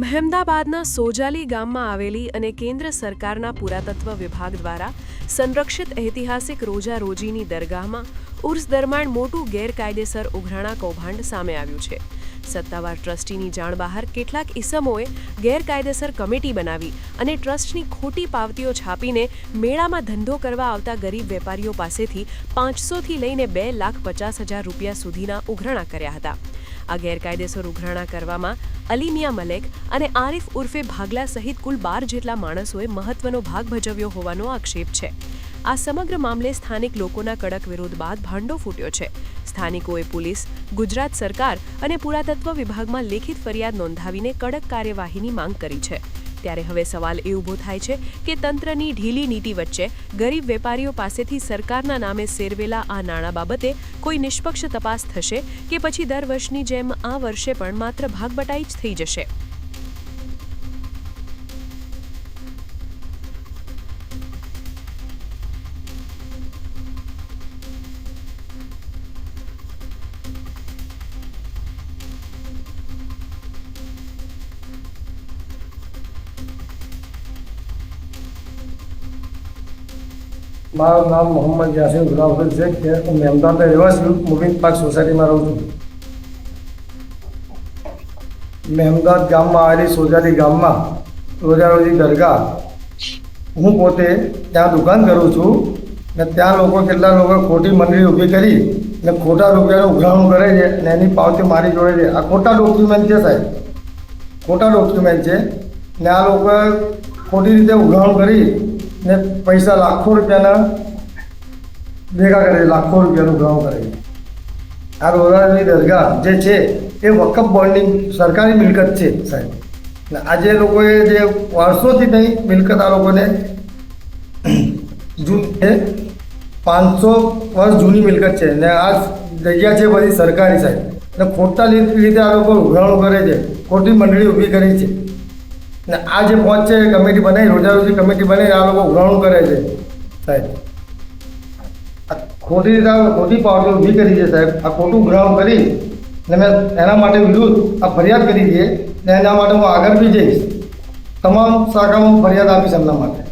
મહેમદાબાદના સોજાલી ગામમાં આવેલી અને કેન્દ્ર સરકારના પુરાતત્વ વિભાગ દ્વારા સંરક્ષિત ઐતિહાસિક રોજા રોજીની દરગાહમાં ઉર્સ દરમિયાન મોટું ગેરકાયદેસર ઉઘરાણા કૌભાંડ સામે આવ્યું છે। સત્તાવાર ટ્રસ્ટીની જાણ બહાર કેટલાક ઇસમોએ ગેરકાયદેસર કમિટી બનાવી અને ટ્રસ્ટની ખોટી પાવતીઓ છાપીને મેળામાં ધંધો કરવા આવતા ગરીબ વેપારીઓ પાસેથી 500થી લઈને 2,50,000 રૂપિયા સુધીના ઉઘરાણા કર્યા હતા। આ ગેરકાયદેસર ઉઘરાણા કરવામાં અલી મિયા મલેક અને આરિફ ઉર્ફે ભાગલા સહિત કુલ 12 જેટલા માણસોએ મહત્વનો ભાગ ભજવ્યો હોવાનો આક્ષેપ છે। આ સમગ્ર મામલે સ્થાનિક લોકોના કડક વિરોધ બાદ ભાંડો ફૂટ્યો છે। સ્થાનિકોએ પોલીસ, ગુજરાત સરકાર અને પુરાતત્વ વિભાગમાં લેખિત ફરિયાદ નોંધાવીને કડક કાર્યવાહીની માંગ કરી છે। ત્યારે હવે સવાલ એ ઊભો થાય છે કે તંત્રની ઢીલી નીતિ વચ્ચે ગરીબ વેપારીઓ પાસેથી સરકારના નામે સેરવેલા આ નાણાં બાબતે કોઈ નિષ્પક્ષ તપાસ થશે કે પછી દર વર્ષની જેમ આ વર્ષે પણ માત્ર ભાગબટાઈ જ થઈ જશે। મારું નામ મોહમ્મદ યાસીન ગુલામ છે કે હું મહેમદાબાદ રહેવાસી મુબીન પાર્ક સોસાયટીમાં રહું છું। મહેમદાબાદ ગામમાં આવેલી સોજાલી ગામમાં રોજા રોજી દરગાહ હું પોતે ત્યાં દુકાન કરું છું ને ત્યાં લોકો કેટલા લોકો ખોટી મંડળી ઊભી કરી ને ખોટા રૂપિયાનું ઉઘરાણું કરે છે ને એની પાવતી મારી જોડે છે। આ ખોટા ડોક્યુમેન્ટ છે સાહેબ, ખોટા ડોક્યુમેન્ટ છે ને આ લોકો ખોટી રીતે ઉઘરાણું કરી ને પૈસા લાખો રૂપિયાના ભેગા કરે, લાખો રૂપિયાનું ઉઘરાણું કરે છે। આ રોજાની દરગાહ જે છે એ વકફ બોર્ડની સરકારી મિલકત છે સાહેબ ને આજે લોકોએ જે વર્ષોથી નહીં મિલકત આ લોકોને એ 500 વર્ષ જૂની મિલકત છે ને આ જગ્યા છે બધી સરકારી સાહેબ ને ખોટા રીતે આ લોકો ઉઘરાણું કરે છે, ખોટી મંડળી ઊભી કરી છે ને આ જે પહોંચ છે કમિટી બનાવી, રોજા રોજી કમિટી બનાવી આ લોકો ઉઘરાણું કરે છે સાહેબ। આ ખોટી રીતે ખોટી પાવતીઓ ઊભી કરી છે સાહેબ। આ ખોટું ઉઘરાણું કરી ને મેં એના માટે વિરુદ્ધ આ ફરિયાદ કરી છે ને એના માટે હું આગળ બી જઈશ, તમામ શાખામાં ફરિયાદ આપીશ એમના માટે।